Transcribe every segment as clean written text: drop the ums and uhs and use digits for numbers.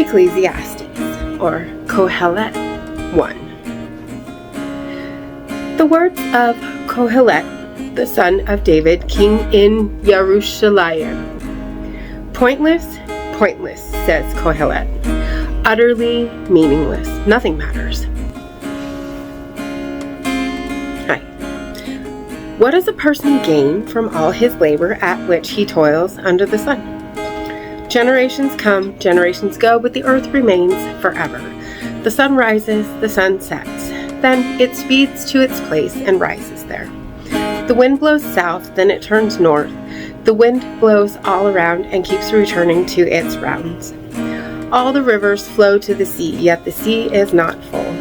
Ecclesiastes, or Kohelet 1. The words of Kohelet, the son of David, king in Jerusalem. Pointless, pointless, says Kohelet. Utterly meaningless. Nothing matters. Hi. What does a person gain from all his labor at which he toils under the sun? Generations come, generations go, but the earth remains forever. The sun rises, the sun sets. Then it speeds to its place and rises there. The wind blows south, then it turns north. The wind blows all around and keeps returning to its rounds. All the rivers flow to the sea, yet the sea is not full.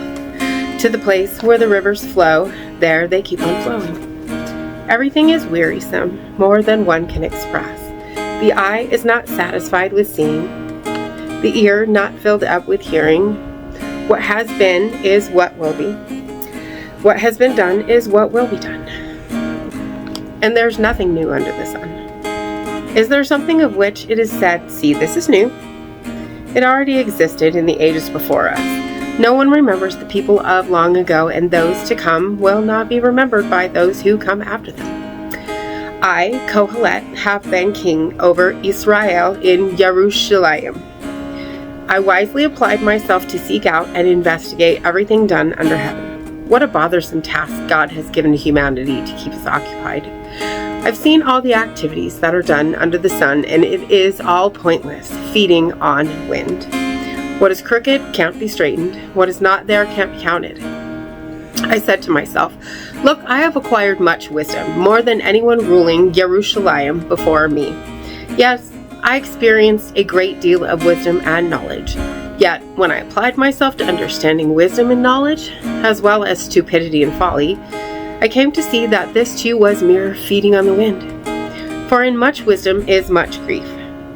To the place where the rivers flow, there they keep on flowing. Everything is wearisome, more than one can express. The eye is not satisfied with seeing, the ear not filled up with hearing. What has been is what will be. What has been done is what will be done. And there's nothing new under the sun. Is there something of which it is said, see, this is new? It already existed in the ages before us. No one remembers the people of long ago, and those to come will not be remembered by those who come after them. I, Kohelet, have been king over Israel in Jerusalem. I wisely applied myself to seek out and investigate everything done under heaven. What a bothersome task God has given to humanity to keep us occupied. I've seen all the activities that are done under the sun, and it is all pointless, feeding on wind. What is crooked can't be straightened. What is not there can't be counted. I said to myself, look, I have acquired much wisdom, more than anyone ruling Jerusalem before me. Yes, I experienced a great deal of wisdom and knowledge. Yet, when I applied myself to understanding wisdom and knowledge, as well as stupidity and folly, I came to see that this too was mere feeding on the wind. For in much wisdom is much grief.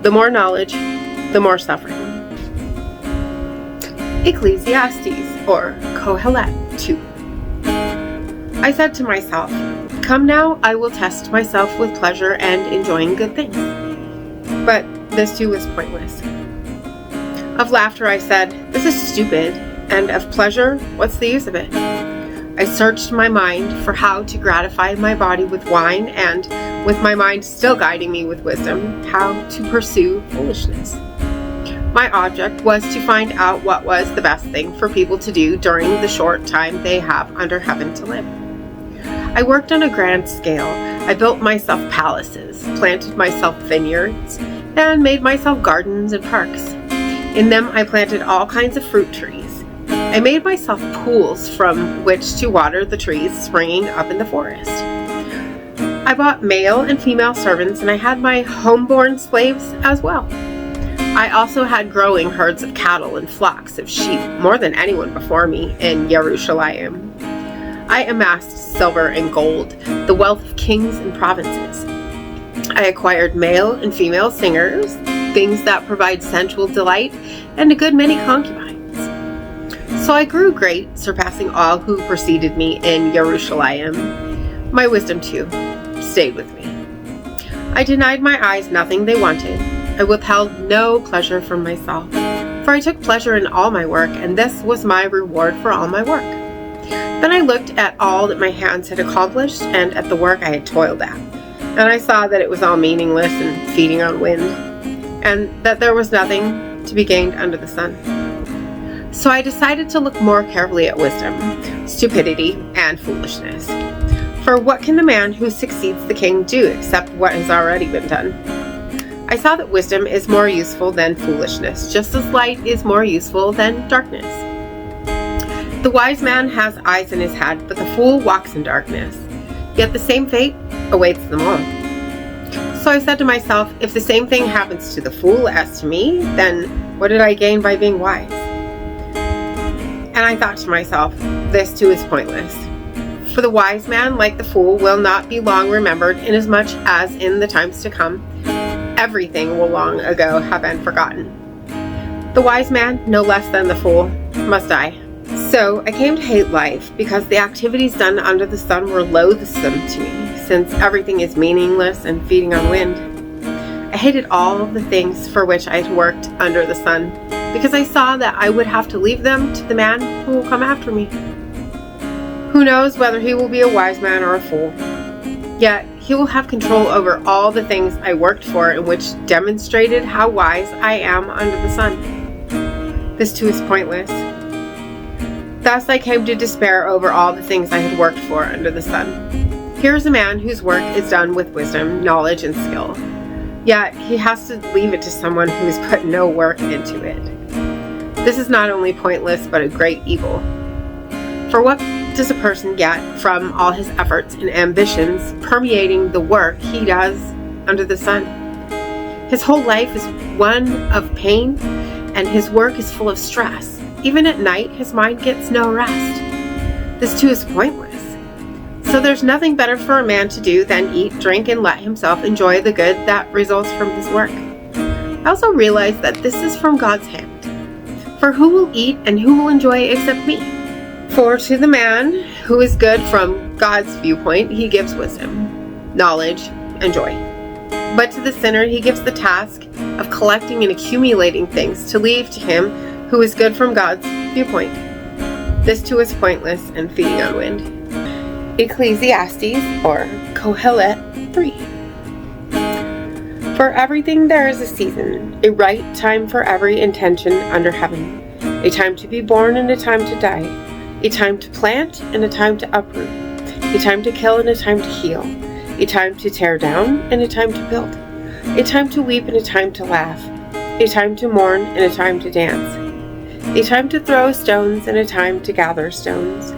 The more knowledge, the more suffering. Ecclesiastes, or Kohelet 2. I said to myself, come now, I will test myself with pleasure and enjoying good things. But this too was pointless. Of laughter I said, this is stupid, and of pleasure, what's the use of it? I searched my mind for how to gratify my body with wine, and, with my mind still guiding me with wisdom, how to pursue foolishness. My object was to find out what was the best thing for people to do during the short time they have under heaven to live. I worked on a grand scale. I built myself palaces, planted myself vineyards, and made myself gardens and parks. In them I planted all kinds of fruit trees. I made myself pools from which to water the trees springing up in the forest. I bought male and female servants, and I had my homeborn slaves as well. I also had growing herds of cattle and flocks of sheep, more than anyone before me in Jerusalem. I amassed silver and gold, the wealth of kings and provinces. I acquired male and female singers, things that provide sensual delight, and a good many concubines. So I grew great, surpassing all who preceded me in Jerusalem. My wisdom, too, stayed with me. I denied my eyes nothing they wanted. I withheld no pleasure from myself, for I took pleasure in all my work, and this was my reward for all my work. Then I looked at all that my hands had accomplished and at the work I had toiled at, and I saw that it was all meaningless and feeding on wind, and that there was nothing to be gained under the sun. So I decided to look more carefully at wisdom, stupidity, and foolishness. For what can the man who succeeds the king do except what has already been done? I saw that wisdom is more useful than foolishness, just as light is more useful than darkness. The wise man has eyes in his head, but the fool walks in darkness. Yet the same fate awaits them all. So I said to myself, if the same thing happens to the fool as to me, then what did I gain by being wise? And I thought to myself, this too is pointless. For the wise man, like the fool, will not be long remembered, inasmuch as in the times to come, everything will long ago have been forgotten. The wise man, no less than the fool, must die. So I came to hate life, because the activities done under the sun were loathsome to me, since everything is meaningless and feeding on wind. I hated all the things for which I had worked under the sun. because I saw that I would have to leave them to the man who will come after me. Who knows whether he will be a wise man or a fool? Yet he will have control over all the things I worked for, and which demonstrated how wise I am under the sun. This too is pointless. Thus I came to despair over all the things I had worked for under the sun. Here is a man whose work is done with wisdom, knowledge, and skill. Yet he has to leave it to someone who has put no work into it. This is not only pointless, but a great evil. For what does a person get from all his efforts and ambitions permeating the work he does under the sun? His whole life is one of pain, and his work is full of stress. Even at night, his mind gets no rest. This too is pointless. So there's nothing better for a man to do than eat, drink, and let himself enjoy the good that results from his work. I also realize that this is from God's hand. For who will eat and who will enjoy except me? For to the man who is good from God's viewpoint, he gives wisdom, knowledge, and joy. But to the sinner, he gives the task of collecting and accumulating things to leave to him who is good from God's viewpoint. This too is pointless and feeding on wind. Ecclesiastes, or Kohelet 3. For everything there is a season, a right time for every intention under heaven, a time to be born and a time to die, a time to plant and a time to uproot, a time to kill and a time to heal, a time to tear down and a time to build, a time to weep and a time to laugh, a time to mourn and a time to dance, a time to throw stones and a time to gather stones,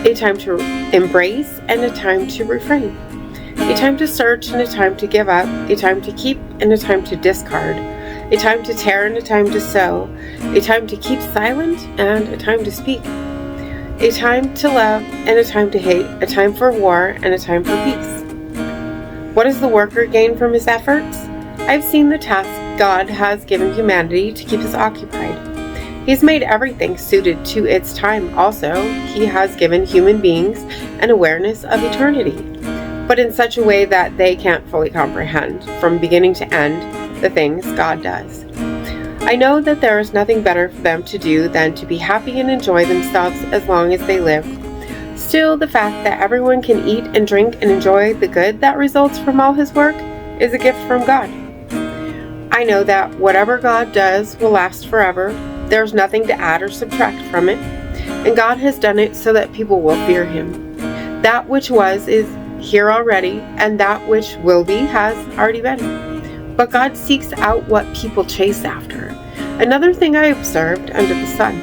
a time to embrace and a time to refrain, a time to search and a time to give up, a time to keep and a time to discard, a time to tear and a time to sow, a time to keep silent and a time to speak, a time to love and a time to hate, a time for war and a time for peace. What does the worker gain from his efforts? I've seen the task God has given humanity to keep us occupied. He's made everything suited to its time. Also, he has given human beings an awareness of eternity, but in such a way that they can't fully comprehend, from beginning to end, the things God does. I know that there is nothing better for them to do than to be happy and enjoy themselves as long as they live. Still, the fact that everyone can eat and drink and enjoy the good that results from all his work is a gift from God. I know that whatever God does will last forever. There's nothing to add or subtract from it, and God has done it so that people will fear him. That which was is here already, and that which will be has already been. But God seeks out what people chase after. Another thing I observed under the sun.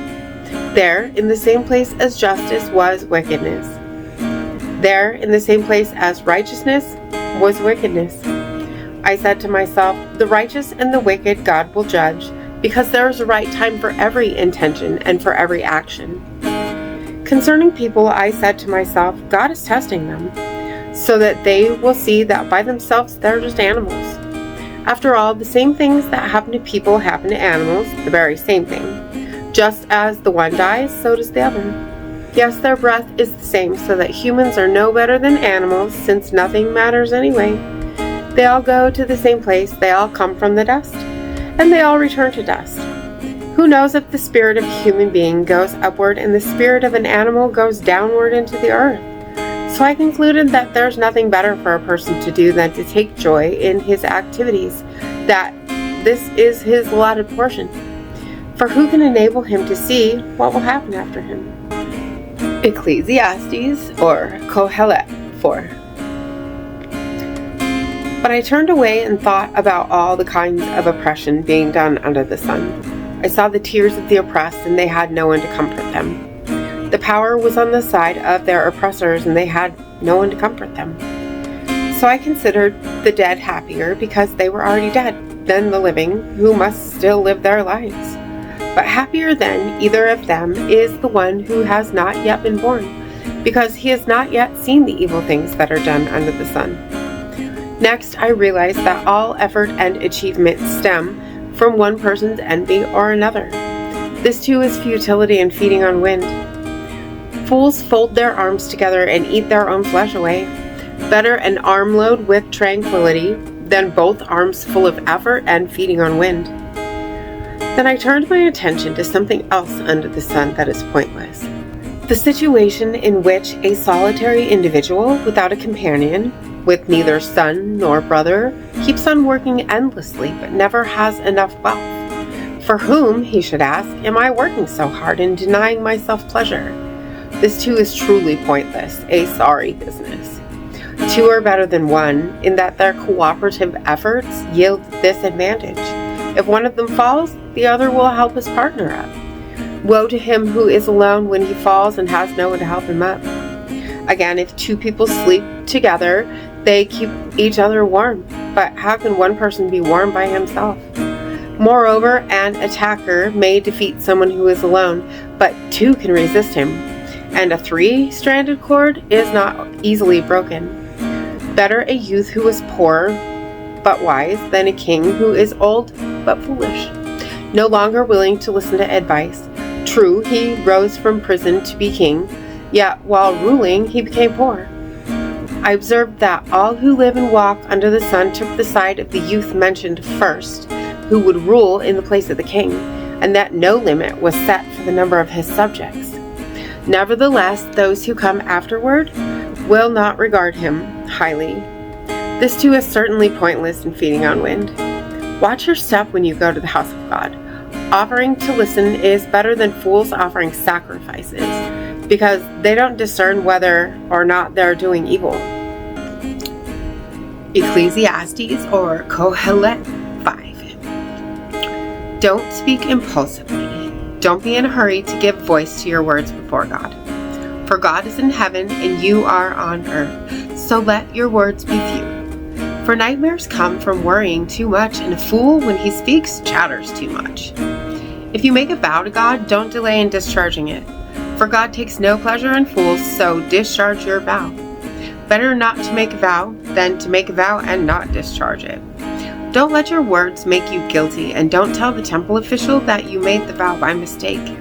There, in the same place as justice, was wickedness. There, in the same place as righteousness, was wickedness. I said to myself, the righteous and the wicked God will judge, because there is a right time for every intention and for every action. Concerning people, I said to myself, God is testing them, so that they will see that by themselves they're just animals. After all, the same things that happen to people happen to animals, the very same thing. Just as the one dies, so does the other. Yes, their breath is the same, so that humans are no better than animals, since nothing matters anyway. They all go to the same place, they all come from the dust, and they all return to dust. Who knows if the spirit of a human being goes upward and the spirit of an animal goes downward into the earth? So I concluded that there's nothing better for a person to do than to take joy in his activities, that this is his allotted portion. For who can enable him to see what will happen after him? Ecclesiastes, or Kohelet 4. But I turned away and thought about all the kinds of oppression being done under the sun. I saw the tears of the oppressed, and they had no one to comfort them. The power was on the side of their oppressors, and they had no one to comfort them. So I considered the dead happier, because they were already dead, than the living, who must still live their lives. But happier than either of them is the one who has not yet been born, because he has not yet seen the evil things that are done under the sun. Next, I realized that all effort and achievement stem from one person's envy or another. This too is futility and feeding on wind. Fools fold their arms together and eat their own flesh away. Better an armload with tranquility than both arms full of effort and feeding on wind. Then I turned my attention to something else under the sun that is pointless. The situation in which a solitary individual without a companion, with neither son nor brother, keeps on working endlessly but never has enough wealth. For whom, he should ask, am I working so hard and denying myself pleasure? This too is truly pointless, a sorry business. Two are better than one in that their cooperative efforts yield this advantage. If one of them falls, the other will help his partner up. Woe to him who is alone when he falls and has no one to help him up. Again, if two people sleep together, they keep each other warm. But how can one person be warm by himself? Moreover, an attacker may defeat someone who is alone, but two can resist him. And a three-stranded cord is not easily broken. Better a youth who is poor but wise than a king who is old but foolish, no longer willing to listen to advice. True, he rose from prison to be king, yet while ruling he became poor. I observed that all who live and walk under the sun took the side of the youth mentioned first, who would rule in the place of the king, and that no limit was set for the number of his subjects. Nevertheless, those who come afterward will not regard him highly. This too is certainly pointless in feeding on wind. Watch your step when you go to the house of God. Offering to listen is better than fools offering sacrifices, because they don't discern whether or not they're doing evil. Ecclesiastes or Kohelet 5. Don't speak impulsively. Don't be in a hurry to give voice to your words before God. For God is in heaven and you are on earth, so let your words be few. For nightmares come from worrying too much, and a fool, when he speaks, chatters too much. If you make a vow to God, don't delay in discharging it. For God takes no pleasure in fools, so discharge your vow. Better not to make a vow than to make a vow and not discharge it. Don't let your words make you guilty, and don't tell the temple official that you made the vow by mistake.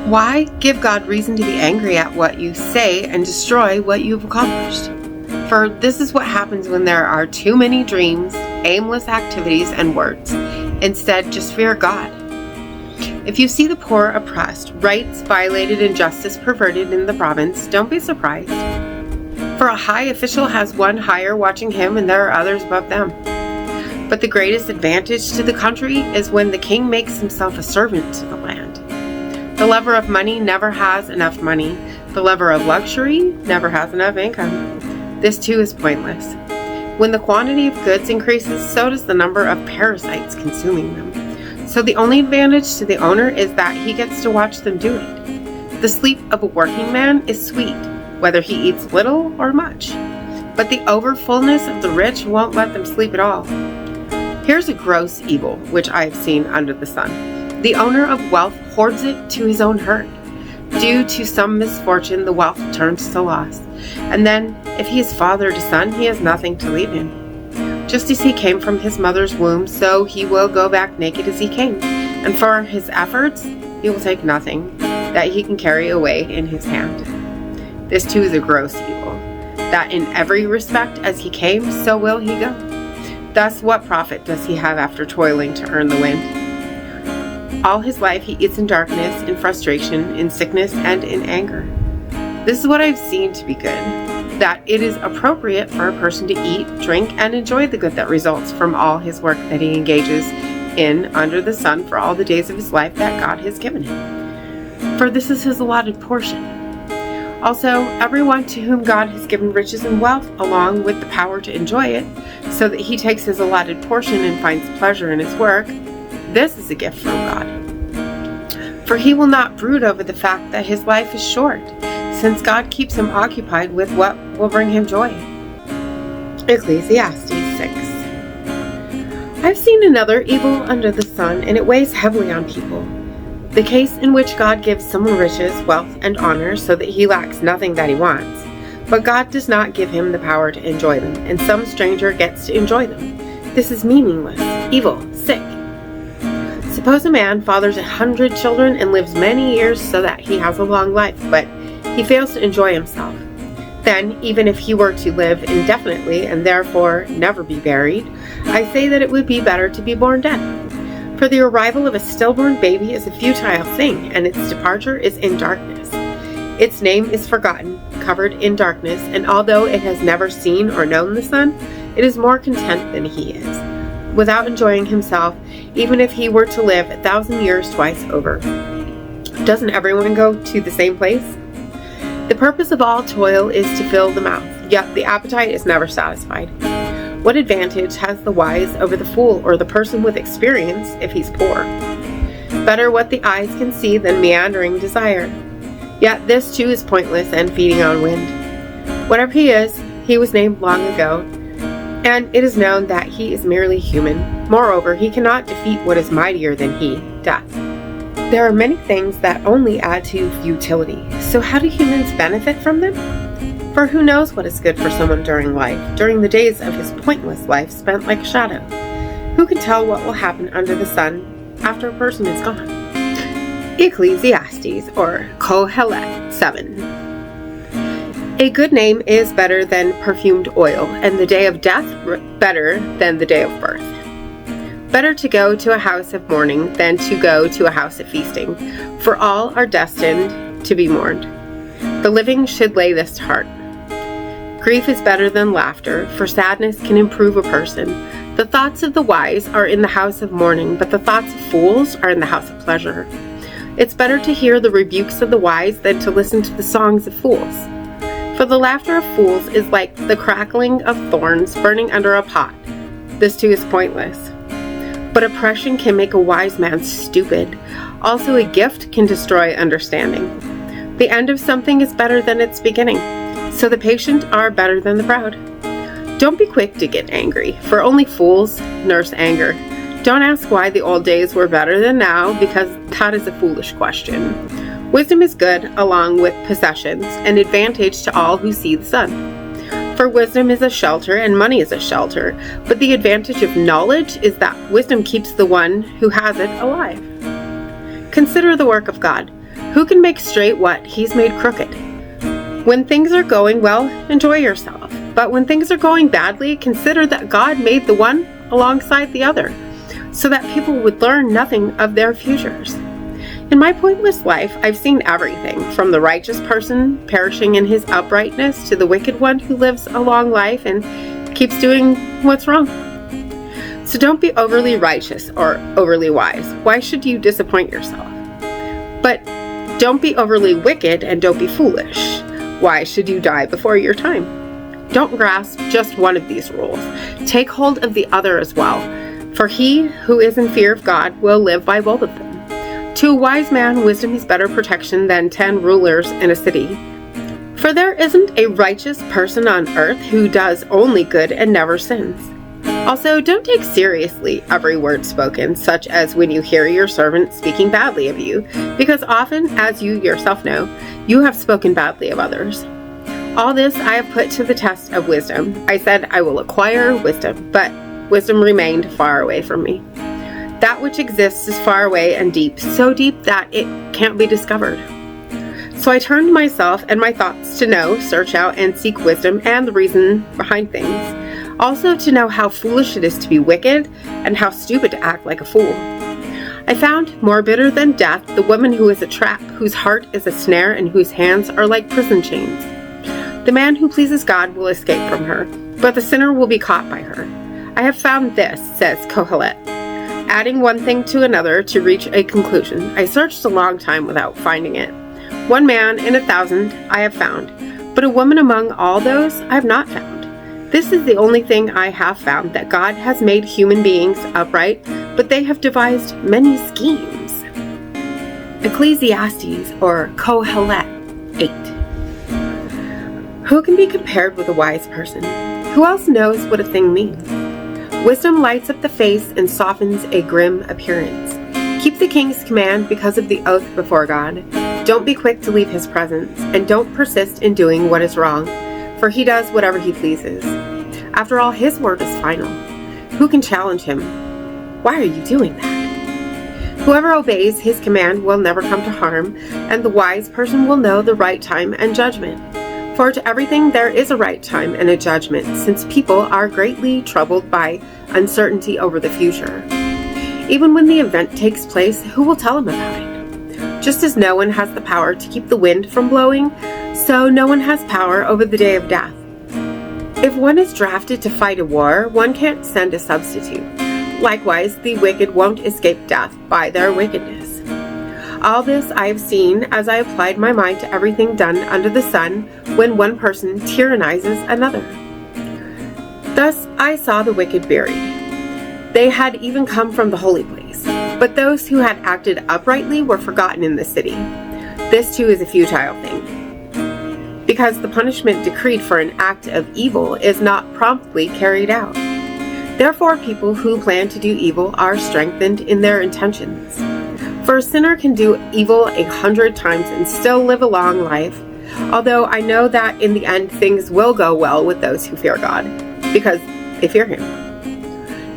Why give God reason to be angry at what you say and destroy what you've accomplished? For this is what happens when there are too many dreams, aimless activities, and words. Instead, just fear God. If you see the poor oppressed, rights violated, and justice perverted in the province, don't be surprised. For a high official has one higher watching him, and there are others above them. But the greatest advantage to the country is when the king makes himself a servant to the land. The lover of money never has enough money. The lover of luxury never has enough income. This too is pointless. When the quantity of goods increases, so does the number of parasites consuming them. So the only advantage to the owner is that he gets to watch them do it. The sleep of a working man is sweet, whether he eats little or much. But the overfullness of the rich won't let them sleep at all. Here's a gross evil, which I have seen under the sun. The owner of wealth hoards it to his own hurt. Due to some misfortune, the wealth turns to loss. And then, if he is father to son, he has nothing to leave him. Just as he came from his mother's womb, so he will go back naked as he came. And for his efforts, he will take nothing that he can carry away in his hand. This too is a gross evil, that in every respect as he came, so will he go. Thus, what profit does he have after toiling to earn the wind? All his life he eats in darkness, in frustration, in sickness, and in anger. This is what I've seen to be good, that it is appropriate for a person to eat, drink, and enjoy the good that results from all his work that he engages in under the sun for all the days of his life that God has given him. For this is his allotted portion. Also, everyone to whom God has given riches and wealth, along with the power to enjoy it, so that he takes his allotted portion and finds pleasure in his work, this is a gift from God. For he will not brood over the fact that his life is short, since God keeps him occupied with what will bring him joy. Ecclesiastes 6. I've seen another evil under the sun, and it weighs heavily on people. The case in which God gives someone riches, wealth, and honor so that he lacks nothing that he wants, but God does not give him the power to enjoy them, and some stranger gets to enjoy them. This is meaningless, evil, sick. Suppose a man fathers 100 children and lives many years so that he has a long life, but he fails to enjoy himself. Then, even if he were to live indefinitely and therefore never be buried, I say that it would be better to be born dead. For the arrival of a stillborn baby is a futile thing, and its departure is in darkness. Its name is forgotten, covered in darkness, and although it has never seen or known the sun, it is more content than he is, without enjoying himself, even if he were to live 1,000 years twice over. Doesn't everyone go to the same place? The purpose of all toil is to fill the mouth, yet the appetite is never satisfied. What advantage has the wise over the fool or the person with experience if he's poor? Better what the eyes can see than meandering desire. Yet this too is pointless and feeding on wind. Whatever he was named long ago, and it is known that he is merely human. Moreover, he cannot defeat what is mightier than he, death. There are many things that only add to futility. So how do humans benefit from them? For who knows what is good for someone during life, during the days of his pointless life spent like a shadow? Who can tell what will happen under the sun after a person is gone? Ecclesiastes, or Kohelet 7. A good name is better than perfumed oil, and the day of death better than the day of birth. Better to go to a house of mourning than to go to a house of feasting, for all are destined to be mourned. The living should lay this to heart. Grief is better than laughter, for sadness can improve a person. The thoughts of the wise are in the house of mourning, but the thoughts of fools are in the house of pleasure. It's better to hear the rebukes of the wise than to listen to the songs of fools. For the laughter of fools is like the crackling of thorns burning under a pot. This too is pointless. But oppression can make a wise man stupid. Also, a gift can destroy understanding. The end of something is better than its beginning. So the patient are better than the proud. Don't be quick to get angry, for only fools nurse anger. Don't ask why the old days were better than now, because that is a foolish question. Wisdom is good, along with possessions, an advantage to all who see the sun. For wisdom is a shelter, and money is a shelter, but the advantage of knowledge is that wisdom keeps the one who has it alive. Consider the work of God. Who can make straight what he's made crooked? When things are going well, enjoy yourself. But when things are going badly, consider that God made the one alongside the other, so that people would learn nothing of their futures. In my pointless life, I've seen everything, from the righteous person perishing in his uprightness to the wicked one who lives a long life and keeps doing what's wrong. So don't be overly righteous or overly wise. Why should you disappoint yourself? But don't be overly wicked and don't be foolish. Why should you die before your time? Don't grasp just one of these rules. Take hold of the other as well, for he who is in fear of God will live by both of them. To a wise man, wisdom is better protection than 10 rulers in a city. For there isn't a righteous person on earth who does only good and never sins. Also, don't take seriously every word spoken, such as when you hear your servant speaking badly of you, because often, as you yourself know, you have spoken badly of others. All this I have put to the test of wisdom. I said I will acquire wisdom, but wisdom remained far away from me. That which exists is far away and deep, so deep that it can't be discovered. So I turned myself and my thoughts to know, search out, and seek wisdom and the reason behind things. Also to know how foolish it is to be wicked and how stupid to act like a fool. I found more bitter than death the woman who is a trap, whose heart is a snare, and whose hands are like prison chains. The man who pleases God will escape from her, but the sinner will be caught by her. I have found this, says Kohelet, adding one thing to another to reach a conclusion. I searched a long time without finding it. One man in 1,000 I have found, but a woman among all those I have not found. This is the only thing I have found, that God has made human beings upright, but they have devised many schemes. Ecclesiastes, or Kohelet 8. Who can be compared with a wise person? Who else knows what a thing means? Wisdom lights up the face and softens a grim appearance. Keep the king's command because of the oath before God. Don't be quick to leave his presence, and don't persist in doing what is wrong, for he does whatever he pleases. After all, his word is final. Who can challenge him? Why are you doing that? Whoever obeys his command will never come to harm, and the wise person will know the right time and judgment. For to everything there is a right time and a judgment, since people are greatly troubled by uncertainty over the future. Even when the event takes place, who will tell him about it? Just as no one has the power to keep the wind from blowing, so no one has power over the day of death. If one is drafted to fight a war, one can't send a substitute. Likewise, the wicked won't escape death by their wickedness. All this I have seen as I applied my mind to everything done under the sun when one person tyrannizes another. Thus I saw the wicked buried. They had even come from the holy place, but those who had acted uprightly were forgotten in the city. This too is a futile thing, because the punishment decreed for an act of evil is not promptly carried out. Therefore, people who plan to do evil are strengthened in their intentions. For a sinner can do evil 100 times and still live a long life, although I know that in the end things will go well with those who fear God, because they fear Him.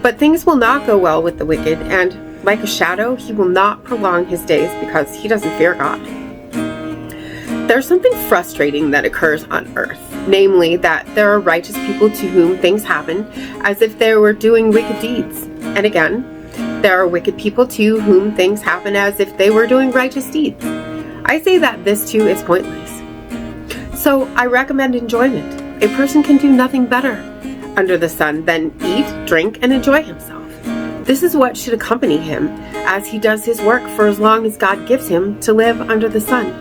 But things will not go well with the wicked, and like a shadow, he will not prolong his days because he doesn't fear God. There's something frustrating that occurs on earth, namely that there are righteous people to whom things happen as if they were doing wicked deeds. And again, there are wicked people to whom things happen as if they were doing righteous deeds. I say that this too is pointless. So I recommend enjoyment. A person can do nothing better under the sun than eat, drink, and enjoy himself. This is what should accompany him as he does his work for as long as God gives him to live under the sun.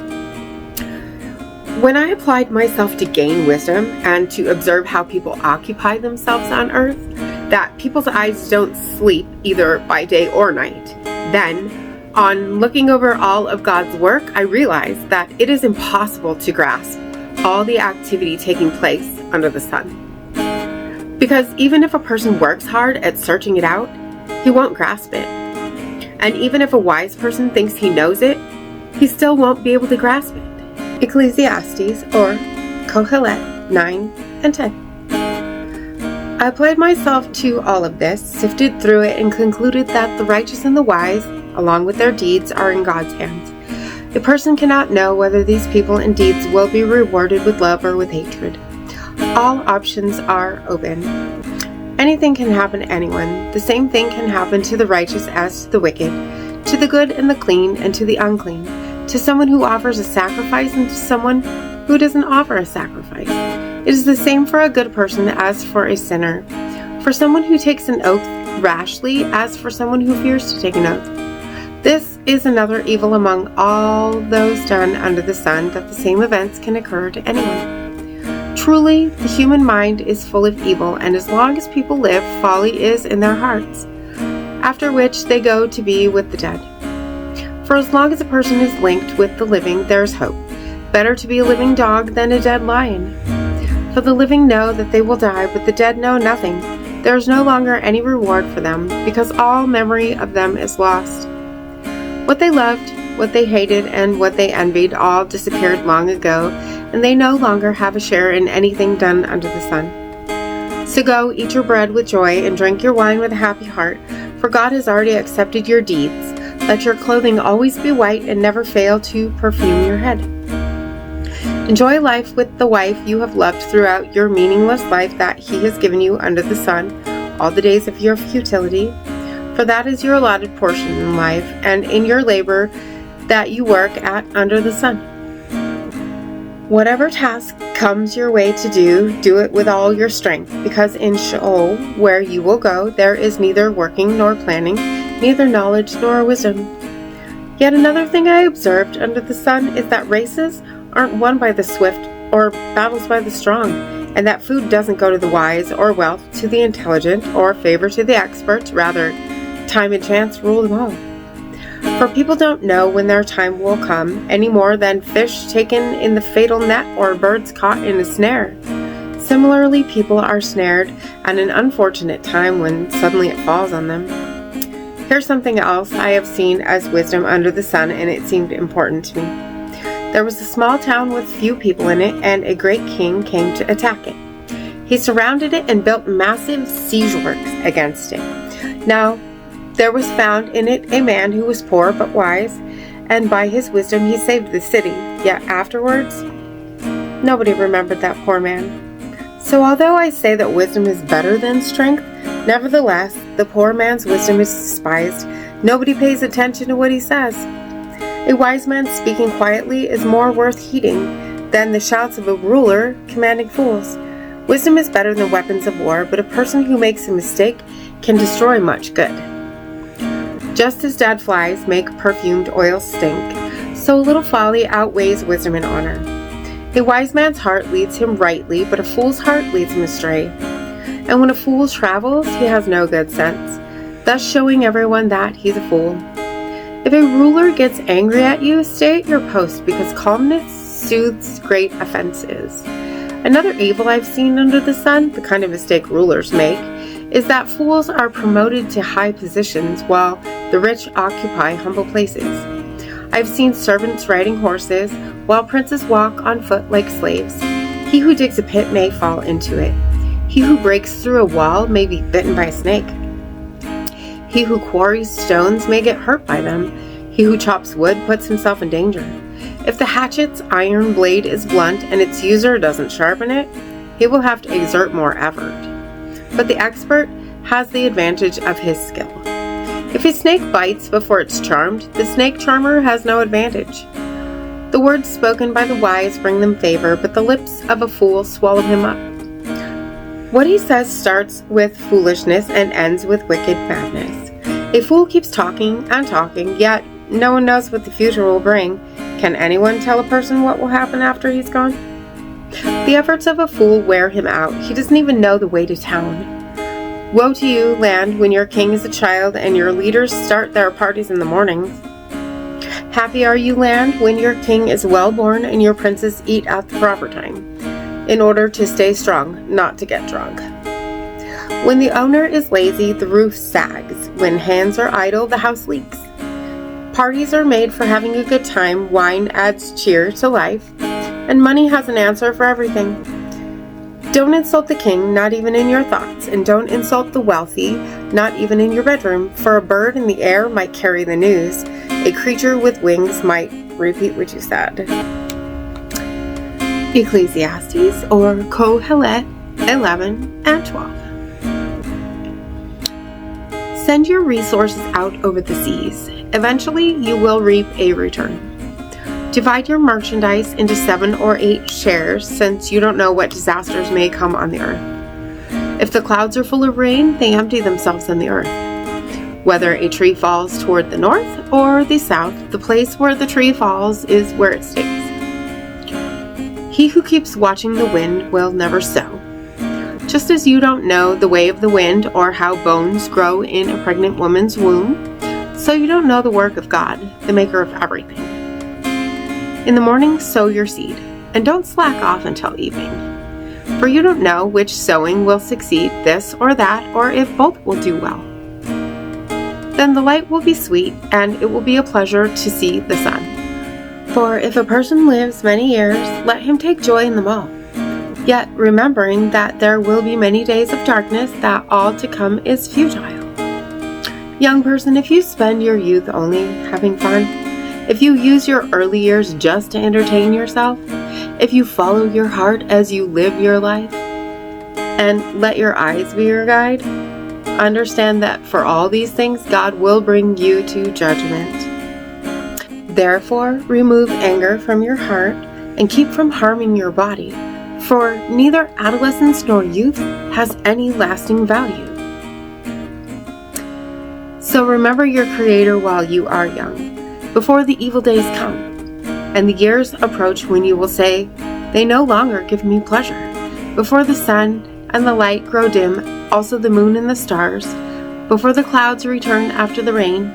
When I applied myself to gain wisdom and to observe how people occupy themselves on earth, that people's eyes don't sleep either by day or night, then, on looking over all of God's work, I realized that it is impossible to grasp all the activity taking place under the sun. Because even if a person works hard at searching it out, he won't grasp it. And even if a wise person thinks he knows it, he still won't be able to grasp it. Ecclesiastes, or Kohelet 9 and 10. I applied myself to all of this, sifted through it, and concluded that the righteous and the wise, along with their deeds, are in God's hands. A person cannot know whether these people and deeds will be rewarded with love or with hatred. All options are open. Anything can happen to anyone. The same thing can happen to the righteous as to the wicked, to the good and the clean and to the unclean, to someone who offers a sacrifice and to someone who doesn't offer a sacrifice. It is the same for a good person as for a sinner, for someone who takes an oath rashly as for someone who fears to take an oath. This is another evil among all those done under the sun, that the same events can occur to anyone. Truly, the human mind is full of evil, and as long as people live, folly is in their hearts, after which they go to be with the dead. For as long as a person is linked with the living, there is hope. Better to be a living dog than a dead lion. For the living know that they will die, but the dead know nothing. There is no longer any reward for them, because all memory of them is lost. What they loved, what they hated, and what they envied all disappeared long ago, and they no longer have a share in anything done under the sun. So go, eat your bread with joy, and drink your wine with a happy heart, for God has already accepted your deeds. Let your clothing always be white, and never fail to perfume your head. Enjoy life with the wife you have loved throughout your meaningless life that He has given you under the sun, all the days of your futility, for that is your allotted portion in life, and in your labor that you work at under the sun. Whatever task comes your way to do, do it with all your strength, because in Sheol, where you will go, there is neither working nor planning, neither knowledge nor wisdom. Yet another thing I observed under the sun is that races aren't won by the swift or battles by the strong, and that food doesn't go to the wise, or wealth to the intelligent, or favor to the experts. Rather, time and chance rule them all. For people don't know when their time will come, any more than fish taken in the fatal net or birds caught in a snare. Similarly, people are snared at an unfortunate time when suddenly it falls on them. Here's something else I have seen as wisdom under the sun, and it seemed important to me. There was a small town with few people in it, and a great king came to attack it. He surrounded it and built massive siege works against it. Now, there was found in it a man who was poor but wise, and by his wisdom he saved the city. Yet afterwards, nobody remembered that poor man. So although I say that wisdom is better than strength, nevertheless, the poor man's wisdom is despised, Nobody pays attention to what he says. A wise man speaking quietly is more worth heeding than the shouts of a ruler commanding fools. Wisdom is better than weapons of war, but a person who makes a mistake can destroy much good. Just as dead flies make perfumed oil stink, so a little folly outweighs wisdom and honor. A wise man's heart leads him rightly, but a fool's heart leads him astray. And when a fool travels, he has no good sense, thus showing everyone that he's a fool. If a ruler gets angry at you, stay at your post, because calmness soothes great offenses. Another evil I've seen under the sun, the kind of mistake rulers make, is that fools are promoted to high positions while the rich occupy humble places. I've seen servants riding horses while princes walk on foot like slaves. He who digs a pit may fall into it. He who breaks through a wall may be bitten by a snake. He who quarries stones may get hurt by them. He who chops wood puts himself in danger. If the hatchet's iron blade is blunt and its user doesn't sharpen it, he will have to exert more effort. But the expert has the advantage of his skill. If a snake bites before it's charmed, the snake charmer has no advantage. The words spoken by the wise bring them favor, but the lips of a fool swallow him up. What he says starts with foolishness and ends with wicked madness. A fool keeps talking and talking, yet no one knows what the future will bring. Can anyone tell a person what will happen after he's gone? The efforts of a fool wear him out. He doesn't even know the way to town. Woe to you, land, when your king is a child and your leaders start their parties in the mornings. Happy are you, land, when your king is well born and your princes eat at the proper time, in order to stay strong, not to get drunk. When the owner is lazy, the roof sags. When hands are idle, the house leaks. Parties are made for having a good time, wine adds cheer to life, and money has an answer for everything. Don't insult the king, not even in your thoughts, and don't insult the wealthy, not even in your bedroom, for a bird in the air might carry the news. A creature with wings might repeat what you said. Ecclesiastes, or Kohelet 11 and 12. Send your resources out over the seas. Eventually, you will reap a return. Divide your merchandise into 7 or 8 shares, since you don't know what disasters may come on the earth. If the clouds are full of rain, they empty themselves on the earth. Whether a tree falls toward the north or the south, the place where the tree falls is where it stays. He who keeps watching the wind will never sow. Just as you don't know the way of the wind or how bones grow in a pregnant woman's womb, so you don't know the work of God, the maker of everything. In the morning, sow your seed, and don't slack off until evening. For you don't know which sowing will succeed, this or that, or if both will do well. Then the light will be sweet, and it will be a pleasure to see the sun. For if a person lives many years, let him take joy in them all. Yet remembering that there will be many days of darkness, that all to come is futile. Young person, if you spend your youth only having fun, if you use your early years just to entertain yourself, if you follow your heart as you live your life, and let your eyes be your guide, understand that for all these things God will bring you to judgment. Therefore, remove anger from your heart and keep from harming your body, for neither adolescence nor youth has any lasting value. So remember your Creator while you are young, before the evil days come, and the years approach when you will say, "They no longer give me pleasure," before the sun and the light grow dim, also the moon and the stars, before the clouds return after the rain,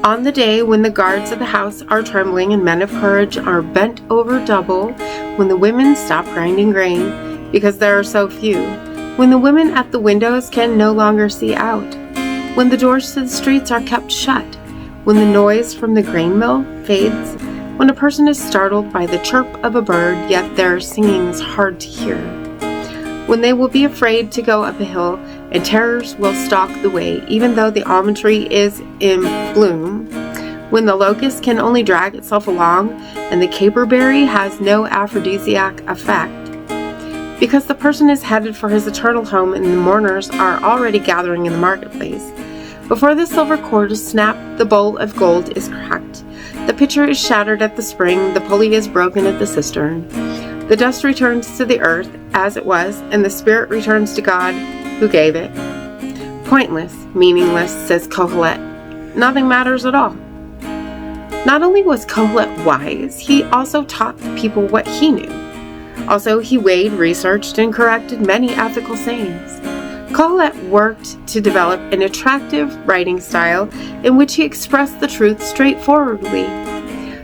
on the day when the guards of the house are trembling and men of courage are bent over double, when the women stop grinding grain because there are so few, when the women at the windows can no longer see out, when the doors to the streets are kept shut, when the noise from the grain mill fades, when a person is startled by the chirp of a bird, yet their singing is hard to hear, when they will be afraid to go up a hill, and terrors will stalk the way, even though the almond tree is in bloom, when the locust can only drag itself along, and the caperberry has no aphrodisiac effect, because the person is headed for his eternal home and the mourners are already gathering in the marketplace. Before the silver cord is snapped, the bowl of gold is cracked. The pitcher is shattered at the spring, the pulley is broken at the cistern. The dust returns to the earth as it was, and the spirit returns to God who gave it. Pointless, meaningless, says Kohelet. Nothing matters at all. Not only was Kohelet wise, he also taught the people what he knew. Also, he weighed, researched, and corrected many ethical sayings. Kohelet worked to develop an attractive writing style in which he expressed the truth straightforwardly.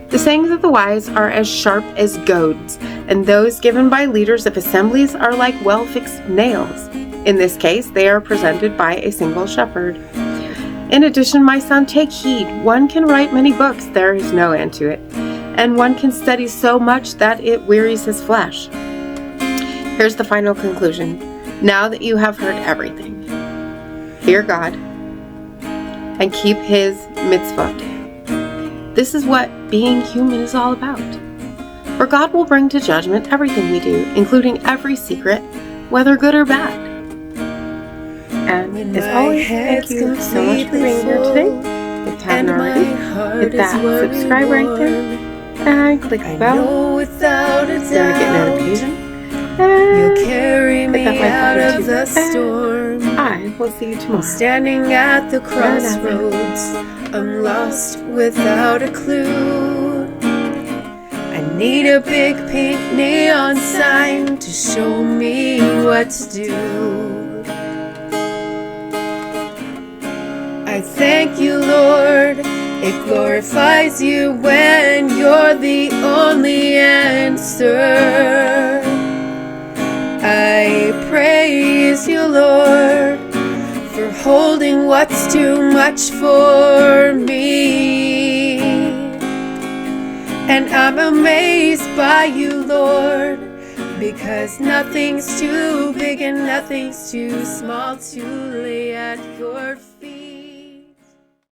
The sayings of the wise are as sharp as goads, and those given by leaders of assemblies are like well-fixed nails. In this case, they are presented by a single shepherd. In addition, my son, take heed. One can write many books, there is no end to it, and one can study so much that it wearies his flesh. Here's the final conclusion. Now that you have heard everything, fear God and keep his mitzvot. This is what being human is all about. For God will bring to judgment everything we do, including every secret, whether good or bad. And as always, thank you so much for being here today. If you haven't already, hit that subscribe right there and click the bell so you get notifications. You'll carry me out of the storm. I will see you tomorrow. Standing at the crossroads, I'm lost without a clue. I need a big pink neon sign to show me what to do. I thank you, Lord. It glorifies you when you're the only answer. I praise you, Lord, for holding what's too much for me. And I'm amazed by you, Lord, because nothing's too big and nothing's too small to lay at your feet.